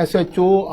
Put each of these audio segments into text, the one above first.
SHO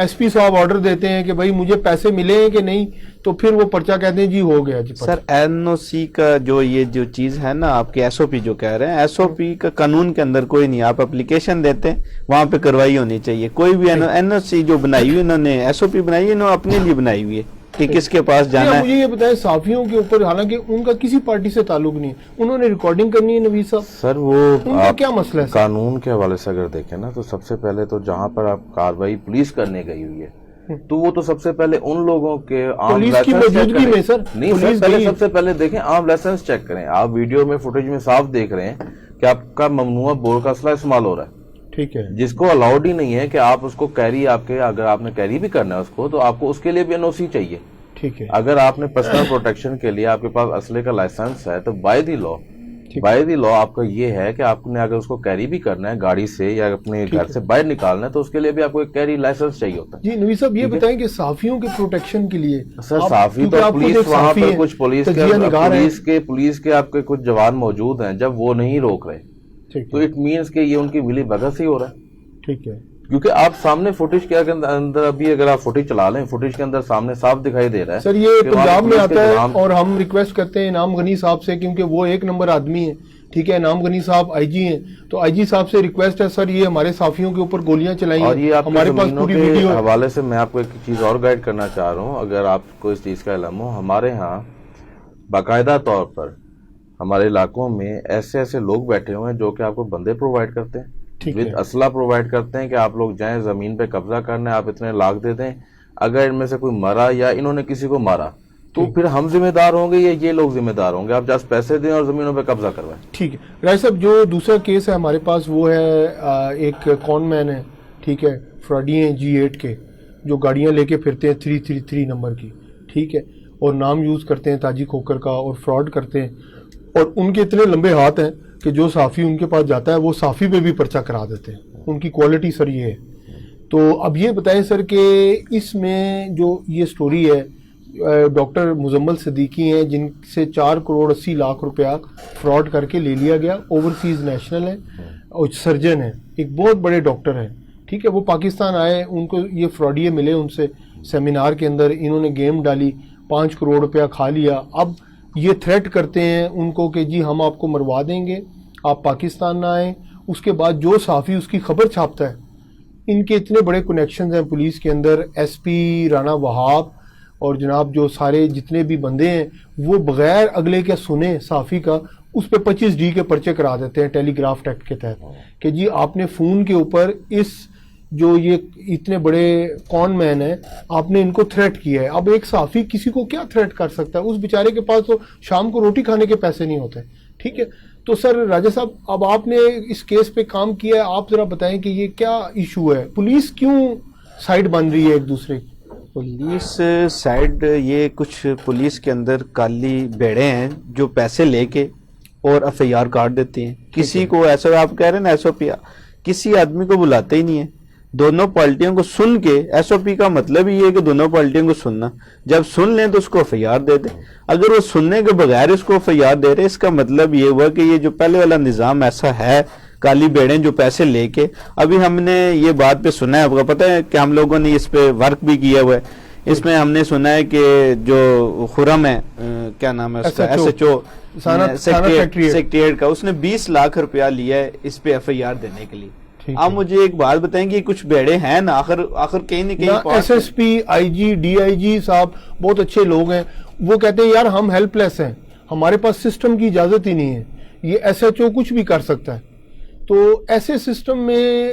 S P صاحب order دیتے ہیں کہ بھائی مجھے پیسے ملے ہیں کہ نہیں, تو پھر وہ پرچہ کہتے ہیں جی ہو گیا جی. سر این او سی کا جو یہ جو چیز ہے نا, آپ کے ایس او پی جو کہہ رہے ہیں, ایس او پی کا قانون کے اندر کوئی نہیں. آپ اپلیکیشن دیتے ہیں, وہاں پہ کارروائی ہونی چاہیے. کوئی بھی این او سی جو بنائی ہوئی انہوں نے, ایس او پی بنائی ہے, انہوں نے اپنے لیے بنائی ہوئی ہے کہ کس کے پاس جانا ہے. مجھے یہ بتائیں صحافیوں کے اوپر, حالانکہ ان کا کسی پارٹی سے تعلق نہیں ہے, انہوں نے ریکارڈنگ کرنی ہے نوید صاحب, سر وہ ان کا کیا مسئلہ ہے؟ قانون کے حوالے سے اگر دیکھیں نا, تو سب سے پہلے تو جہاں پر آپ کارروائی پولیس کرنے گئی ہوئی ہے, تو وہ تو سب سے پہلے ان لوگوں کے عام پولیس کی موجودگی میں سر نہیں سر, پہلے سب سے پہلے دیکھیں عام لائسنس چیک کریں. آپ ویڈیو میں فوٹیج میں صاف دیکھ رہے ہیں کہ آپ کا ممنوع بور کا اسلحہ استعمال ہو رہا ہے. ٹھیک ہے, جس کو الاؤڈ ہی نہیں ہے کہ آپ اس کو کیری, آپ کے اگر آپ نے کیری بھی کرنا ہے اس کو, تو آپ کو اس کے لیے بھی این او سی چاہیے. ٹھیک ہے, اگر آپ نے پرسنل پروٹیکشن کے لیے آپ کے پاس اسلحے کا لائسنس ہے, تو بائی دی لا آپ کا یہ ہے کہ آپ نے اگر اس کو کیری بھی کرنا ہے گاڑی سے یا اپنے گھر سے باہر نکالنا ہے, تو اس کے لیے بھی آپ کو ایک کیری لائسنس چاہیے ہوتا ہے. جی نوید صاحب یہ بتائیں کہ صحافیوں کے پروٹیکشن کے لیے سر صحافی تو پولیس وہاں پر کچھ پولیس کے آپ کے کچھ جوان موجود ہیں, جب وہ نہیں روک رہے تو اٹ مینس کہ یہ ان کی ملی بھگت سے ہی ہو رہا ہے. ٹھیک ہے, کیونکہ آپ سامنے فوٹیج کے اندر ابھی اگر آپ فوٹیج چلا لیں, فوٹیج کے اندر سامنے صاف دکھائی دے رہا ہے. سر یہ پنجاب میں آتا ہے, اور ہم ریکویسٹ کرتے ہیں انعام غنی صاحب سے, کیونکہ وہ ایک نمبر آدمی ہیں. ٹھیک ہے, انعام غنی صاحب آئی جی ہیں, تو آئی جی صاحب سے ریکویسٹ ہے سر یہ ہمارے صحافیوں کے اوپر گولیاں چلائی اور یہ ہمارے پاس پوری ویڈیو ہے. حوالے سے میں آپ کو ایک چیز اور گائیڈ کرنا چاہ رہا ہوں, اگر آپ کو اس چیز کا علم ہو. ہمارے ہاں باقاعدہ طور پر ہمارے علاقوں میں ایسے لوگ بیٹھے ہوئے ہیں جو کہ آپ کو بندے پرووائڈ کرتے ہیں, ود اسلحہ پرووائڈ کرتے ہیں کہ آپ لوگ جائیں, زمین پہ قبضہ کرنا ہے, آپ اتنے لاکھ دے دیں, اگر ان میں سے کوئی مرا یا انہوں نے کسی کو مارا تو پھر ہم ذمہ دار ہوں گے یا یہ لوگ ذمہ دار ہوں گے. آپ جس پیسے دیں اور زمینوں پہ قبضہ کروائیں. ٹھیک ہے راج صاحب, جو دوسرا کیس ہے ہمارے پاس وہ ہے ایک کون مین ہے, ٹھیک ہے, فراڈی ہیں G8 کے, جو گاڑیاں لے کے پھرتے ہیں 333 نمبر کی, ٹھیک ہے, اور نام یوز کرتے ہیں تاجی کھوکر کا, اور فراڈ کرتے ہیں, اور ان کے اتنے لمبے ہاتھ ہیں کہ جو صحافی ان کے پاس جاتا ہے وہ صحافی پہ بھی پرچہ کرا دیتے ہیں. ان کی کوالٹی سر یہ ہے. تو اب یہ بتائیں سر کہ اس میں جو یہ سٹوری ہے, ڈاکٹر مزمل صدیقی ہیں جن سے 4 کروڑ 80 لاکھ روپیہ فراڈ کر کے لے لیا گیا, اوورسیز نیشنل ہیں اور سرجن ہیں, ایک بہت بڑے ڈاکٹر ہیں. ٹھیک ہے, وہ پاکستان آئے, ان کو یہ فراڈیے ملے ان سے سیمینار کے اندر, انہوں نے گیم ڈالی, 5 کروڑ روپیہ کھا لیا. اب یہ تھریٹ کرتے ہیں ان کو کہ جی ہم آپ کو مروا دیں گے, آپ پاکستان نہ آئیں. اس کے بعد جو صحافی اس کی خبر چھاپتا ہے, ان کے اتنے بڑے کنیکشنز ہیں پولیس کے اندر, ایس پی رانا وہاب اور جناب جو سارے جتنے بھی بندے ہیں, وہ بغیر اگلے کے سنے صحافی کا اس پہ 25D کے پرچے کرا دیتے ہیں ٹیلی گراف ایکٹ کے تحت کہ جی آپ نے فون کے اوپر اس جو یہ اتنے بڑے کون مین ہیں آپ نے ان کو تھریٹ کیا ہے. اب ایک صحافی کسی کو کیا تھریٹ کر سکتا ہے, اس بیچارے کے پاس تو شام کو روٹی کھانے کے پیسے نہیں ہوتے. ٹھیک ہے, تو سر راجہ صاحب اب آپ نے اس کیس پہ کام کیا ہے, آپ ذرا بتائیں کہ یہ کیا ایشو ہے, پولیس کیوں سائیڈ بن رہی ہے ایک دوسرے کی؟ پولیس سائیڈ, یہ کچھ پولیس کے اندر کالی بیڑے ہیں جو پیسے لے کے اور ایف آئی آر کاٹ دیتے ہیں. کسی کو ایسا آپ کہہ رہے ہیں نا ایس او پی, کسی آدمی کو بلاتے ہی نہیں ہے. دونوں پارٹیوں کو سن کے, ایس او پی کا مطلب ہی ہے کہ دونوں پارٹیوں کو سننا, جب سن لیں تو اس کو ایف آئی آر دے دیں. اگر وہ سننے کے بغیر اس کو ایف آئی آر دے رہے, اس کا مطلب یہ ہوا کہ یہ جو پہلے والا نظام ایسا ہے, کالی بیڑیں جو پیسے لے کے. ابھی ہم نے یہ بات پہ سنا ہے, آپ کو پتہ ہے کہ ہم لوگوں نے اس پہ ورک بھی کیا ہوا ہے. اس میں ہم نے سنا ہے کہ جو خرم ہے, کیا نام ہے اس کا, ایس ایچ او سیکریٹریٹ کا, اس نے 20 لاکھ روپیہ لیا ہے اس پہ ایف آئی آر دینے کے لیے. آپ مجھے ایک بات بتائیں گے, کچھ بیڑے ہیں نا, آخر کہیں نہ کہیں S S P, I G, D I G صاحب بہت اچھے لوگ ہیں, وہ کہتے ہیں یار ہم ہیلپ لیس ہیں, ہمارے پاس سسٹم کی اجازت ہی نہیں ہے, یہ ایس ایچ او کچھ بھی کر سکتا ہے. تو ایسے سسٹم میں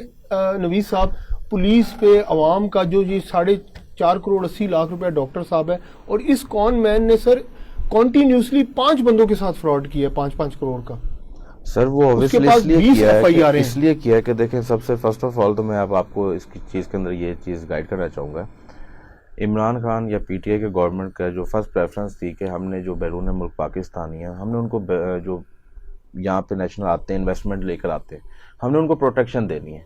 نوید صاحب پولیس پہ عوام کا جو یہ 4.5 کروڑ 80 لاکھ روپیہ ڈاکٹر صاحب ہے, اور اس کون مین نے سر کنٹینیوسلی 5 بندوں کے ساتھ فراڈ کیا ہے 5-5 کروڑ کا. سر وہ اوبیسلی اس لیے کیا کہ دیکھیں, سب سے فرسٹ آف آل تو میں آپ کو اس کی چیز کے اندر یہ چیز گائیڈ کرنا چاہوں گا. عمران خان یا پی ٹی آئی کے گورنمنٹ کا جو فرسٹ پریفرنس تھی کہ ہم نے جو بیرون ملک پاکستانی ہیں, ہم نے ان کو جو یہاں پہ نیشنل آتے ہیں انویسٹمنٹ لے کر آتے ہیں, ہم نے ان کو پروٹیکشن دینی ہے,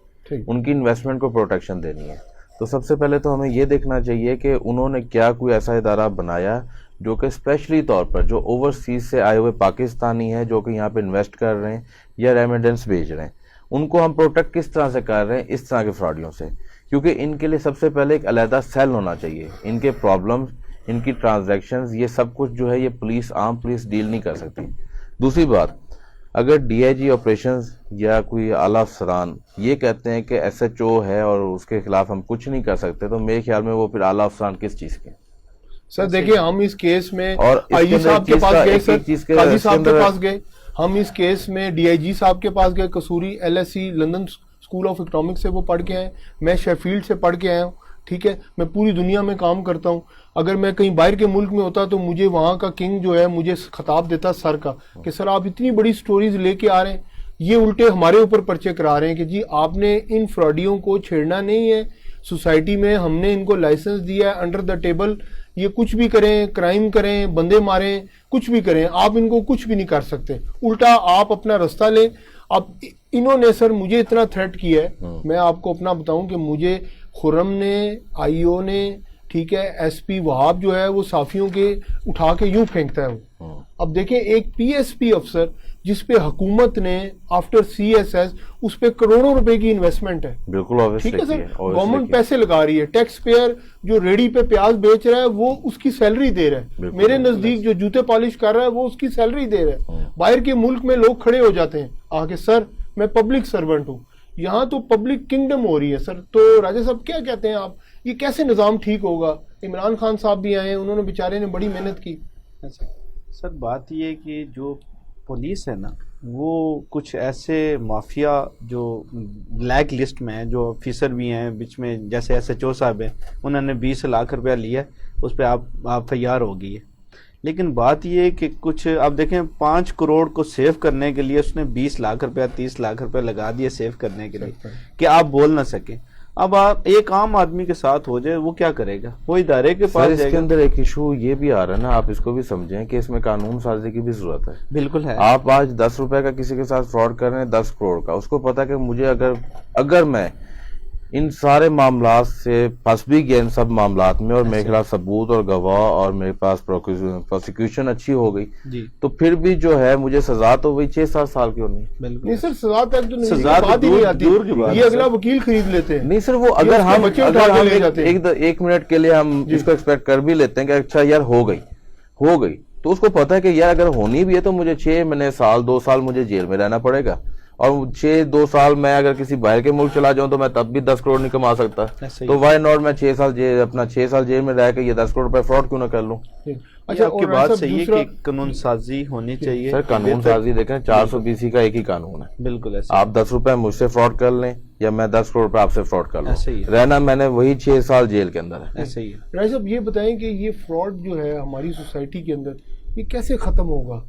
ان کی انویسٹمنٹ کو پروٹیکشن دینی ہے. تو سب سے پہلے تو ہمیں یہ دیکھنا چاہیے کہ انہوں نے کیا کوئی ایسا ادارہ بنایا جو کہ اسپیشلی طور پر جو اوورسیز سے آئے ہوئے پاکستانی ہیں جو کہ یہاں پہ انویسٹ کر رہے ہیں یا ریمیڈنس بھیج رہے ہیں, ان کو ہم پروٹیکٹ کس طرح سے کر رہے ہیں اس طرح کے فراڈیوں سے. کیونکہ ان کے لیے سب سے پہلے ایک علیحدہ سیل ہونا چاہیے. ان کے پرابلمز، ان کی ٹرانزیکشنز، یہ سب کچھ جو ہے یہ پولیس، عام پولیس ڈیل نہیں کر سکتی. دوسری بات، اگر ڈی آئی جی آپریشنز یا کوئی اعلیٰ افسران یہ کہتے ہیں کہ ایس ایچ او ہے اور اس کے خلاف ہم کچھ نہیں کر سکتے، تو میرے خیال میں وہ پھر اعلیٰ افسران کس چیز کے؟ سر دیکھیں، ہم اس کیس میں اور آئی جی صاحب کے پاس گئے، سر قاضی صاحب کے پاس گئے، گئے، ہم اس کیس میں ڈی آئی جی صاحب کے پاس گئے، Kasuri L S C London School of Economics سے وہ پڑھ کے آئے، میں شیفیلڈ سے پڑھ کے آیا ہوں. ٹھیک ہے، میں پوری دنیا میں کام کرتا ہوں. اگر میں کہیں باہر کے ملک میں ہوتا تو مجھے وہاں کا کنگ جو ہے مجھے خطاب دیتا سر کا کہ سر آپ اتنی بڑی سٹوریز لے کے آ رہے ہیں، یہ الٹے ہمارے اوپر پرچے کرا رہے ہیں کہ جی آپ نے ان فراڈیوں کو چھیڑنا نہیں ہے. سوسائٹی میں ہم نے ان کو لائسنس دیا ہے انڈر دا ٹیبل، یہ کچھ بھی کریں، کرائم کریں، بندے ماریں، کچھ بھی کریں، آپ ان کو کچھ بھی نہیں کر سکتے. الٹا آپ اپنا رستہ لیں. اب انہوں نے سر مجھے اتنا تھریٹ کیا ہے، میں آپ کو اپنا بتاؤں کہ مجھے خرم نے، آئی او نے، ٹھیک ہے، ایس پی وہاب جو ہے وہ صحافیوں کے اٹھا کے یوں پھینکتا ہے وہ. اب دیکھیں ایک پی ایس پی افسر جس پہ حکومت نے آفٹر سی ایس ایس اس پہ کروڑوں روپے کی انویسٹمنٹ ہے، بالکل ٹھیک ہے سر، گورنمنٹ پیسے لگا رہی ہے، ٹیکس پیئر جو ریڈی پہ پیاز بیچ رہا ہے وہ اس کی سیلری دے رہا ہے، میرے نزدیک جو جوتے پالش کر رہا ہے وہ اس کی سیلری دے رہا ہے. باہر کے ملک میں لوگ کھڑے ہو جاتے ہیں آگے، سر میں پبلک سرونٹ ہوں، یہاں تو پبلک کنگڈم ہو رہی ہے. سر تو راجہ صاحب کیا کہتے ہیں آپ، یہ کیسے نظام ٹھیک ہوگا؟ عمران خان صاحب بھی آئے، انہوں نے بیچارے نے بڑی محنت کی. سر بات یہ ہے کہ جو پولیس ہے نا وہ کچھ ایسے مافیا جو بلیک لسٹ میں ہیں، جو آفیسر بھی ہیں بیچ میں، جیسے ایس ایچ او صاحب ہیں، انہوں نے 20 لاکھ روپیہ لیا، اس پہ آپ تیار ہو گئی ہے. لیکن بات یہ ہے کہ کچھ آپ دیکھیں 5 کروڑ کو سیو کرنے کے لیے اس نے 20 لاکھ روپیہ 30 لاکھ روپیہ لگا دیے سیو کرنے کے لیے کہ آپ بول نہ سکیں. اب آپ ایک عام آدمی کے ساتھ ہو جائے وہ کیا کرے گا؟ وہ ادارے کے پاس اس جائے کے گا. اندر ایک ایشو یہ بھی آ رہا ہے نا، آپ اس کو بھی سمجھیں کہ اس میں قانون سازی کی بھی ضرورت ہے. بالکل ہے. آپ آج 10 روپے کا کسی کے ساتھ فراڈ کر رہے ہیں، 10 کروڑ کا، اس کو پتا کہ مجھے اگر میں ان سارے معاملات سے پھنس بھی گیا ان سب معاملات میں، اور میرے خلاف ثبوت اور گواہ اور میرے پاس پروسیکیوشن اچھی ہو گئی، جی تو پھر بھی جو ہے مجھے سزا تو وہی 6-7 سال کی ہونی ہے. نہیں سر، سزا تک تو سزا بات ہی نہیں آتی، دور کی بات یہ اگلا وکیل خرید لیتے ہیں. نہیں سر، وہ اگر ہم ایک منٹ کے لیے ہم اس کو ایکسپیکٹ کر بھی لیتے ہیں کہ اچھا یار ہو گئی، تو اس کو پتا ہے کہ یار اگر ہونی بھی ہے تو مجھے 6 مہینے، سال 2 سال مجھے جیل میں رہنا پڑے گا، اور 2 سال میں اگر کسی باہر کے ملک چلا جاؤں تو میں تب بھی 10 کروڑ نہیں کما سکتا. تو وائی ناٹ میں 6 سال جیل میں رہ کے یہ 10 کروڑ روپے فراڈ کیوں نہ کر لوں؟ اچھا، آپ کی بات صحیح ہے کہ قانون سازی ہونی چاہیے. سر قانون سازی دیکھیں، 420 کا ایک ہی قانون ہے. بالکل ایسا. آپ 10 روپے مجھ سے فراڈ کر لیں یا میں 10 کروڑ روپے آپ سے فراڈ کر ایسے ہی لوں، ہے. رہنا میں نے وہی 6 سال جیل کے اندر ہے. ایسے ہی ہے. راج صاحب یہ بتائیں کہ یہ فراڈ جو ہے ہماری سوسائٹی کے اندر یہ کیسے ختم ہوگا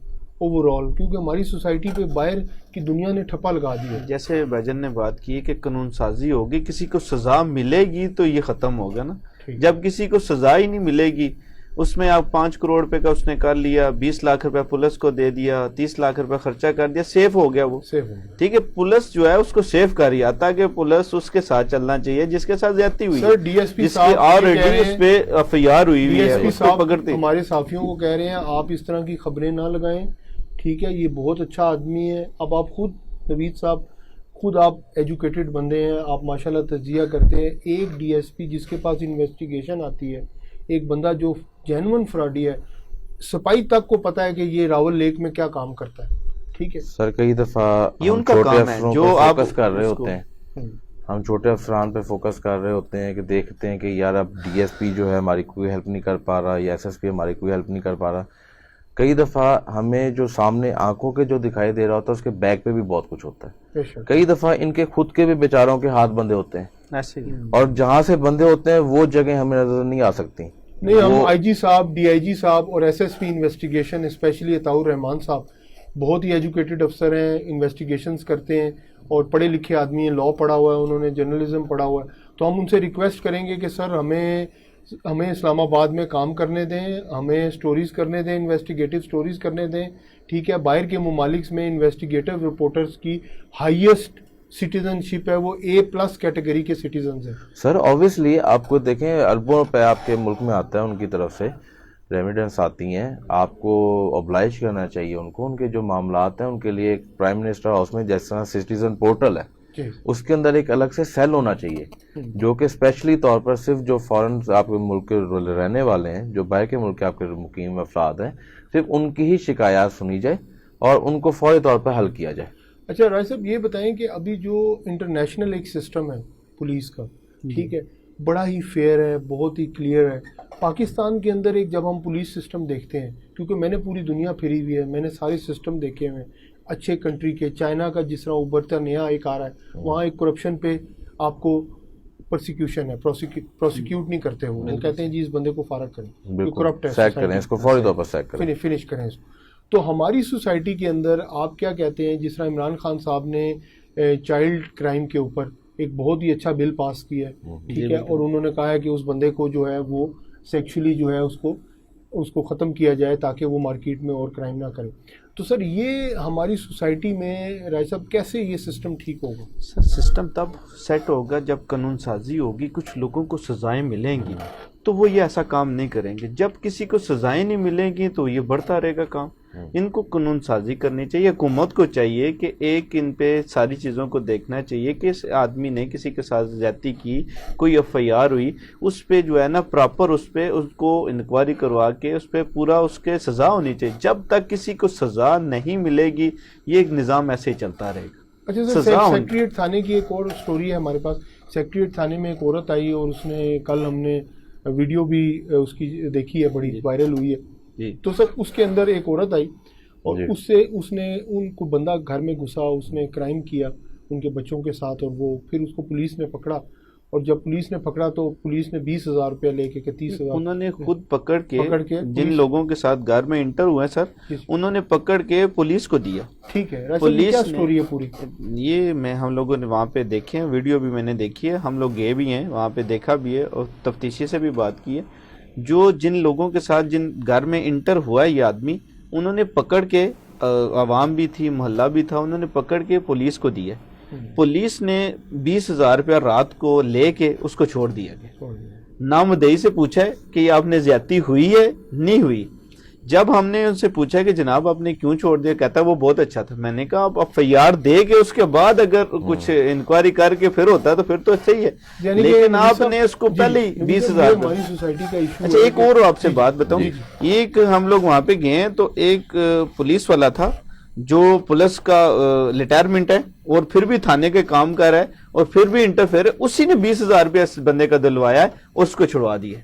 اوور آل، کیونکہ ہماری سوسائٹی پہ باہر کی دنیا نے ٹھپا لگا دیا. جیسے بھجن نے بات کی کہ قانون سازی ہوگی، کسی کو سزا ملے گی تو یہ ختم ہوگا نا. جب کسی کو سزا ہی نہیں ملے گی، اس میں آپ 5 کروڑ روپے کا اس نے کر لیا، 20 لاکھ روپے پولیس کو دے دیا، 30 لاکھ روپے خرچہ کر دیا، سیف ہو گیا وہ. ٹھیک ہے، پولیس جو ہے اس کو سیف کر رہی آتا کہ پولیس اس کے ساتھ چلنا چاہیے جس کے ساتھ زیادتی ہوئی ہے، ڈی ایس پی جس کی آلریڈی اس پہ ایف آئی آر ہوئی ہے، اس کو پکڑتے. ہمارے صحافیوں کو کہہ رہے ہیں آپ اس طرح کی خبریں نہ لگائیں، ٹھیک ہے، یہ بہت اچھا آدمی ہے. اب آپ خود نوید صاحب، خود آپ ایجوکیٹڈ بندے ہیں، آپ ماشاءاللہ تجزیہ کرتے ہیں. ایک ڈی ایس پی جس کے پاس انویسٹیگیشن آتی ہے، ایک بندہ جو جینون فراڈی ہے، سپاہی تک کو پتا ہے کہ یہ راول لیک میں کیا کام کرتا ہے. ٹھیک ہے سر، کئی دفعہ یہ ان کا کام ہے جو آپ فوکس کر رہے ہوتے ہیں، ہم چھوٹے افسران پہ فوکس کر رہے ہوتے ہیں کہ دیکھتے ہیں کہ یار اب ڈی ایس پی جو ہے ہماری کوئی ہیلپ نہیں کر پا رہا، یا ایس ایس پی ہماری کوئی ہیلپ نہیں کر پا رہا. کئی دفعہ ہمیں جو سامنے آنکھوں کے جو دکھائی دے رہا ہوتا ہے اس کے بیک پہ بھی بہت کچھ ہوتا ہے. کئی دفعہ ان کے خود کے بھی بیچاروں کے ہاتھ بندھے ہوتے ہیں، ایسے ہی. اور جہاں سے بندھے ہوتے ہیں وہ جگہ ہمیں نظر نہیں آ سکتی. نہیں، ہم آئی جی صاحب، ڈی آئی جی صاحب اور S S P investigation, specially Ata urRahman صاحب بہت ہی ایجوکیٹڈ افسر ہیں، انویسٹیگیشنز کرتے ہیں اور پڑھے لکھے آدمی ہیں، لا پڑھا ہوا ہے انہوں نے، جرنلزم پڑھا ہوا ہے. تو ہم ان سے ریکویسٹ کریں گے کہ سر ہمیں اسلام آباد میں کام کرنے دیں، ہمیں سٹوریز کرنے دیں، انویسٹیگیٹو سٹوریز کرنے دیں. ٹھیک ہے، باہر کے ممالک میں انویسٹیگیٹو رپورٹرز کی ہائیسٹ سٹیزن شپ ہے، وہ A+ کیٹیگری کے سٹیزنز ہیں. سر آبویسلی آپ کو دیکھیں اربوں روپے آپ کے ملک میں آتا ہے، ان کی طرف سے ریمیڈنس آتی ہیں، آپ کو اوبلائج کرنا چاہیے ان کو. ان کے جو معاملات ہیں ان کے لیے ایک پرائم منسٹر ہاؤس میں جس طرح سٹیزن پورٹل ہے، اس کے اندر ایک الگ سے سیل ہونا چاہیے جو کہ اسپیشلی طور پر صرف جو فورن آپ کے ملک کے رہنے والے ہیں, جو باہر کے ملک کے آپ کے مقیم افراد ہیں, صرف ان کی ہی شکایات سنی جائے اور ان کو فوری طور پر حل کیا جائے. اچھا رائے صاحب یہ بتائیں کہ ابھی جو انٹرنیشنل ایک سسٹم ہے پولیس کا, ٹھیک ہے, بڑا ہی فیئر ہے, بہت ہی کلیئر ہے. پاکستان کے اندر ایک جب ہم پولیس سسٹم دیکھتے ہیں, کیونکہ میں نے پوری دنیا پھری ہوئی ہے, میں نے سارے سسٹم دیکھے ہوئے ہیں اچھے کنٹری کے. چائنا کا جس طرح ابھرتا نیا ایک آ رہا ہے, وہاں ایک کرپشن پہ آپ کو پرسیکیوشن ہے, پروسیکیوٹ نہیں کرتے وہ کہتے ہیں جی اس بندے کو فارغ کریں, کرپٹ ہے, سیک کریں اس کو, فوری طور پر سیک کریں, فنش کریں اس کو. تو ہماری سوسائٹی کے اندر آپ کیا کہتے ہیں, جس طرح عمران خان صاحب نے چائلڈ کرائم کے اوپر ایک بہت ہی اچھا بل پاس کیا ہے, ٹھیک ہے, اور انہوں نے کہا ہے کہ اس بندے کو جو ہے وہ سیکشولی جو ہے اس کو ختم کیا جائے تاکہ وہ مارکیٹ میں اور کرائم نہ کرے. تو سر یہ ہماری سوسائٹی میں رائے صاحب کیسے یہ سسٹم ٹھیک ہوگا؟ سر سسٹم تب سیٹ ہوگا جب قانون سازی ہوگی, کچھ لوگوں کو سزائیں ملیں گی تو وہ یہ ایسا کام نہیں کریں گے. جب کسی کو سزائیں نہیں ملیں گی تو یہ بڑھتا رہے گا کام. ان کو قانون سازی کرنی چاہیے, حکومت کو چاہیے کہ ایک ان پہ ساری چیزوں کو دیکھنا چاہیے کہ اس آدمی نے کسی کے ساتھ زیادتی کی, کوئی ایف آئی آر ہوئی, اس پہ جو ہے نا پراپر اس پہ اس کو انکوائری کروا کے اس پہ پورا اس کے سزا ہونی چاہیے. جب تک کسی کو سزا نہیں ملے گی یہ ایک نظام ایسے ہی چلتا رہے گا. اچھا سر, سیکریٹریٹ تھانے کی ایک اور سٹوری ہے ہمارے پاس. سیکریٹریٹ تھانے میں ایک عورت آئی اور اس نے, کل ہم نے ویڈیو بھی اس کی دیکھی ہے, بڑی وائرل ہوئی ہے. تو سر اس کے اندر ایک عورت آئی اور اس نے ان کو بندہ گھر میں گھسا, اس نے کرائم کیا ان کے بچوں کے ساتھ, اور وہ پھر اس کو پولیس نے پکڑا, اور جب پولیس نے پکڑا تو پولیس نے 20,000 روپیہ لے کے 30,000 انہوں نے خود پکڑ کے جن لوگوں کے ساتھ گھر میں انٹر ہوئے سر انہوں نے پکڑ کے پولیس کو دیا. ٹھیک ہے, پولیس کیا سٹوری ہے پوری؟ یہ ہم لوگوں نے وہاں پہ دیکھے ہیں, ویڈیو بھی میں نے دیکھی ہے, ہم لوگ گئے بھی ہیں وہاں پہ, دیکھا بھی ہے اور تفتیشی سے بھی بات کی ہے. جو جن لوگوں کے ساتھ جن گھر میں انٹر ہوا ہے یہ آدمی, انہوں نے پکڑ کے, عوام بھی تھی, محلہ بھی تھا, انہوں نے پکڑ کے پولیس کو دیا. پولیس نے 20,000 روپیہ رات کو لے کے اس کو چھوڑ دیا گیا. نامدئی سے پوچھا ہے کہ یہ آپ نے زیادتی ہوئی ہے نہیں ہوئی. جب ہم نے ان سے پوچھا کہ جناب آپ نے کیوں چھوڑ دیا, کہتا ہے وہ بہت اچھا تھا. میں نے کہا آپ ایف آئی آر دے کے اس کے بعد اگر کچھ انکوائری کر کے پھر ہوتا تو پھر تو صحیح ہے, لیکن آپ نے اس کو پہلے 20,000. اچھا ایک اور آپ سے بات بتاؤں, ایک ہم لوگ وہاں پہ گئے ہیں تو ایک پولیس والا تھا جو پولیس کا ریٹائرمنٹ ہے اور پھر بھی تھانے کے کام کر رہا ہے اور پھر بھی انٹرفیئر ہے, اسی نے 20,000 روپیہ اس بندے کا دلوایا ہے, اس کو چھڑوا دیا.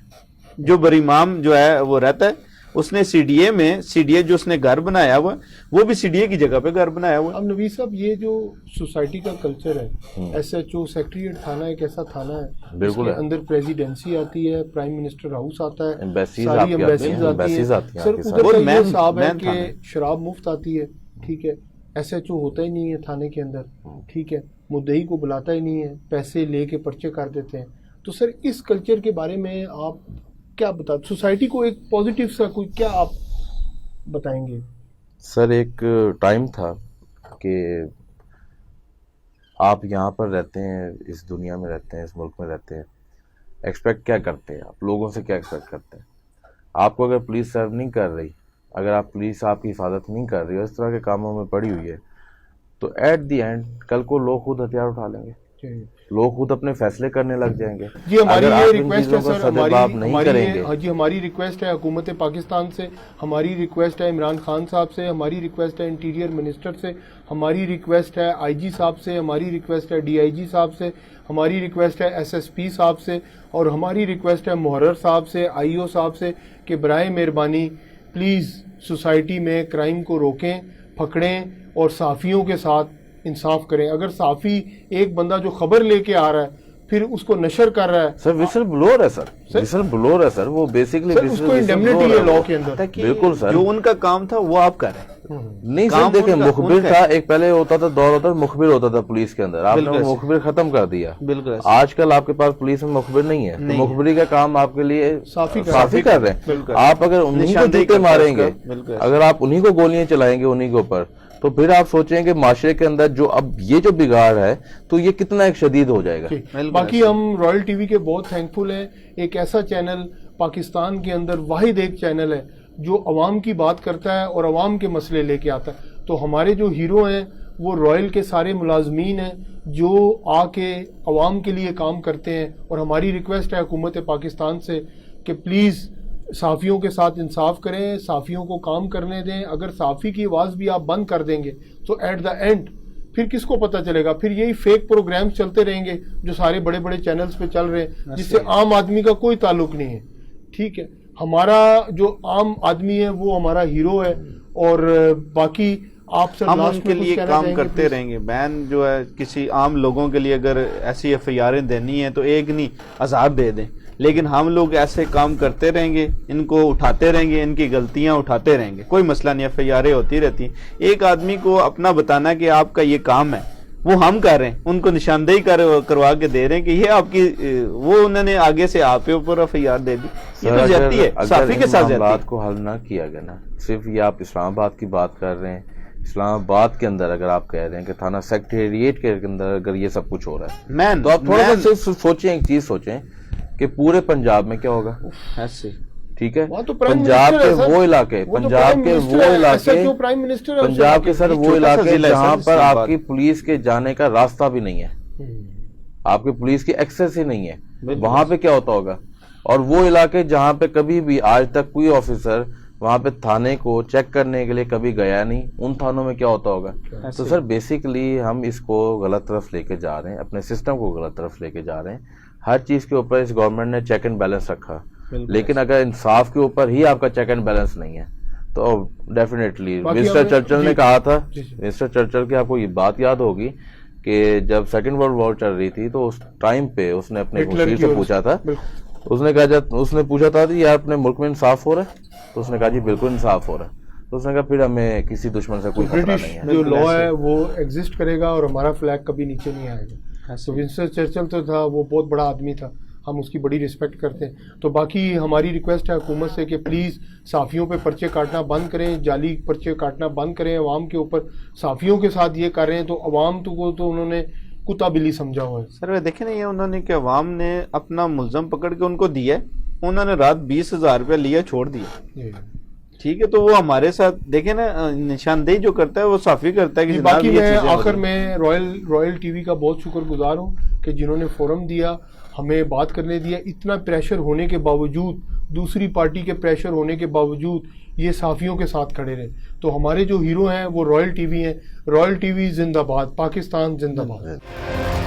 جو بریمام جو ہے وہ رہتا ہے, اس نے سی ڈی اے میں, سی ڈی اے جو اس نے گھر بنایا ہوا وہ بھی سی ڈی اے کی جگہ پہ گھر بنایا ہوا. اب نوید صاحب یہ جو سوسائٹی کا کلچر ہے, ایس ایچ او سیکریٹریٹ تھانہ ایک ایسا تھانہ ہے بالکل, اندر پریزیڈنسی آتی ہے, پرائم منسٹر ہاؤس آتا ہے, ساری ایمبیسیز آتی ہیں. سر ادھر کا یہ صاحب ہے کہ شراب مفت آتی ہے, ٹھیک ہے, ایس ایچ او ہوتا ہی نہیں ہے تھانے کے اندر, ٹھیک ہے, مدعی کو بلاتا ہی نہیں ہے, پیسے لے کے پرچے کر دیتے ہیں. تو سر اس کلچر کے بارے میں آپ کیا بتا, سوسائٹی کو ایک پازیٹیو سا کوئی کیا آپ بتائیں گے؟ سر ایک ٹائم تھا کہ آپ یہاں پر رہتے ہیں, اس دنیا میں رہتے ہیں, اس ملک میں رہتے ہیں, ایکسپیکٹ کیا کرتے ہیں آپ لوگوں سے, کیا ایکسپیکٹ کرتے ہیں؟ آپ کو اگر پولیس سرو نہیں کر رہی, اگر آپ پولیس آپ کی حفاظت نہیں کر رہی اور اس طرح کے کاموں میں پڑی ہوئی ہے, تو ایٹ دی اینڈ کل کو لوگ خود ہتھیار اٹھا لیں گے, لوگ خود اپنے فیصلے کرنے لگ جائیں گے. جی ہماری یہ ریکویسٹ ہے سر, ہماری ہماری ریکویسٹ ہے حکومت پاکستان سے, ہماری ریکویسٹ ہے عمران خان صاحب سے, ہماری ریکویسٹ ہے انٹیریئر منسٹر سے, ہماری ریکویسٹ ہے آئی جی صاحب سے, ہماری ریکویسٹ ہے ڈی آئی جی صاحب سے, ہماری ریکویسٹ ہے ایس ایس پی صاحب سے, اور ہماری ریکویسٹ ہے محرر صاحب سے, آئی او صاحب سے, کہ برائے مہربانی پلیز سوسائٹی میں کرائم کو روکیں, پکڑیں اور صحافیوں کے ساتھ انصاف کریں. اگر صحافی ایک بندہ جو خبر لے کے آ رہا ہے پھر اس کو نشر کر رہا ہے, سر وسل بلور ہے, سر وسل بلور ہے سر, وہ بیسکلی اس کو انڈیمنیٹی ہے لا کے اندر. بالکل سر, جو ان کا کام تھا وہ آپ کر رہے ہیں. نہیں سر دیکھیں, مخبر تھا ایک, پہلے ہوتا تھا دور ہوتا تھا مخبر ہوتا تھا پولیس کے اندر, آپ نے مخبر ختم کر دیا. بالکل آج کل آپ کے پاس پولیس میں مخبر نہیں ہے, مخبری کا کام آپ کے لیے صافی کر رہے ہیں. آپ اگر انہیں کو جوتے ماریں گے, اگر آپ انہیں کو گولیاں چلائیں گے انہیں کے اوپر, تو پھر آپ سوچیں کہ معاشرے کے اندر جو اب یہ جو بگاڑ ہے تو یہ کتنا ایک شدید ہو جائے گا. باقی ہم رائل ٹی وی کے بہت تھینکفل ہیں, ایک ایسا چینل پاکستان کے اندر واحد ایک چینل ہے جو عوام کی بات کرتا ہے اور عوام کے مسئلے لے کے آتا ہے. تو ہمارے جو ہیرو ہیں وہ رائل کے سارے ملازمین ہیں جو آ کے عوام کے لیے کام کرتے ہیں. اور ہماری ریکویسٹ ہے حکومت پاکستان سے کہ پلیز صحافیوں کے ساتھ انصاف کریں, صحافیوں کو کام کرنے دیں. اگر صحافی کی آواز بھی آپ بند کر دیں گے تو ایٹ دا اینڈ پھر کس کو پتہ چلے گا؟ پھر یہی فیک پروگرامز چلتے رہیں گے جو سارے بڑے بڑے چینلز پہ چل رہے ہیں, جس سے عام آدمی کا کوئی تعلق نہیں ہے. ٹھیک ہے, ہمارا جو عام آدمی ہے وہ ہمارا ہیرو ہے. اور باقی آپ سے ہم ان کے لیے کام کرتے رہیں گے. بین جو ہے کسی عام لوگوں کے لیے اگر ایسی ایف آئی آریں دینی ہیں تو ایک نہیں 1000 دے دیں, لیکن ہم لوگ ایسے کام کرتے رہیں گے, ان کو اٹھاتے رہیں گے, ان کی غلطیاں اٹھاتے رہیں گے. کوئی مسئلہ نہیں, ایف آئی آریں ہوتی رہتی ہیں. ایک آدمی کو اپنا بتانا کہ آپ کا یہ کام ہے وہ ہم کر رہے ہیں, ان کو نشاندہی کروا کے دے رہے ہیں کہ یہ آپ کی, وہ انہوں نے آگے سے آپ کے اوپر ایف آئی آر دے دی. یہ تو زیادتی ہے, صحافی کے ساتھ زیادتی ہے. بات کو حل نہ کیا گیا نا, صرف یہ آپ اسلام آباد کی بات کر رہے ہیں. اسلام آباد کے اندر اگر آپ کہہ رہے ہیں کہ تھانہ سیکٹریٹ کے اندر اگر یہ سب کچھ ہو رہا ہے تو آپ تھوڑا سا صرف سوچیں, ایک چیز سوچیں کہ پورے پنجاب میں کیا ہوگا. ایسے ٹھیک ہے, پنجاب کے وہ علاقے, پنجاب کے وہ علاقے, پنجاب کے سر وہ علاقے جہاں پر آپ کی پولیس کے جانے کا راستہ بھی نہیں ہے, آپ کی پولیس کی ایکسیس ہی نہیں ہے, وہاں پہ کیا ہوتا ہوگا. اور وہ علاقے جہاں پہ کبھی بھی آج تک کوئی آفیسر وہاں پہ تھانے کو چیک کرنے کے لیے کبھی گیا نہیں, ان تھانوں میں کیا ہوتا ہوگا. تو سر بیسیکلی ہم اس کو غلط طرف لے کے جا رہے ہیں, اپنے سسٹم کو غلط طرف لے کے جا رہے ہیں. ہر چیز کے اوپر اس گورنمنٹ نے چیک اینڈ بیلنس رکھا, لیکن اگر انصاف کے اوپر ہی آپ کا چیک اینڈ بیلنس نہیں ہے تو ڈیفینیٹلی مسٹر چرچل نے کہا تھا, مسٹر چرچل کی آپ کو یہ بات یاد ہوگی کہ جب سیکنڈ ورلڈ وار چل رہی تھی تو اس ٹائم پہ اس نے اپنے مشیر سے پوچھا تھا, اس نے کہا, اس نے پوچھا تھا یار اپنے ملک میں انصاف ہو رہا ہے, تو اس نے کہا جی بالکل انصاف ہو رہا ہے. تو اس نے کہا پھر ہمیں کسی دشمن سے کوئی خطرہ نہیں ہے. جو لا ہے وہ ایگزسٹ کرے گا اور ہمارا فلیگ کبھی نیچے نہیں آئے گا. تو ونسٹن چرچل تو تھا, وہ بہت بڑا آدمی تھا, ہم اس کی بڑی رسپیکٹ کرتے ہیں. تو باقی ہماری ریکویسٹ ہے حکومت سے کہ پلیز صحافیوں پہ پرچے کاٹنا بند کریں, جعلی پرچے کاٹنا بند کریں عوام کے اوپر. صحافیوں کے ساتھ یہ کر رہے ہیں تو عوام کو تو انہوں نے کتا بلی سمجھا ہوا ہے. سر دیکھیں نا, یہ انہوں نے کہ عوام نے اپنا ملزم پکڑ کے ان کو دیا, انہوں نے رات 20,000 روپیہ لیا, چھوڑ دیا. ٹھیک ہے, تو وہ ہمارے ساتھ دیکھیں نا نشاندہی جو کرتا ہے وہ صافی کرتا ہے کہ باقی میں آخر میں رائل ٹی وی کا بہت شکر گزار ہوں کہ جنہوں نے فورم دیا, ہمیں بات کرنے دیا. اتنا پریشر ہونے کے باوجود, دوسری پارٹی کے پریشر ہونے کے باوجود یہ صحافیوں کے ساتھ کھڑے رہے. تو ہمارے جو ہیرو ہیں وہ رائل ٹی وی ہیں. رائل ٹی وی زندہ باد, پاکستان زندہ باد.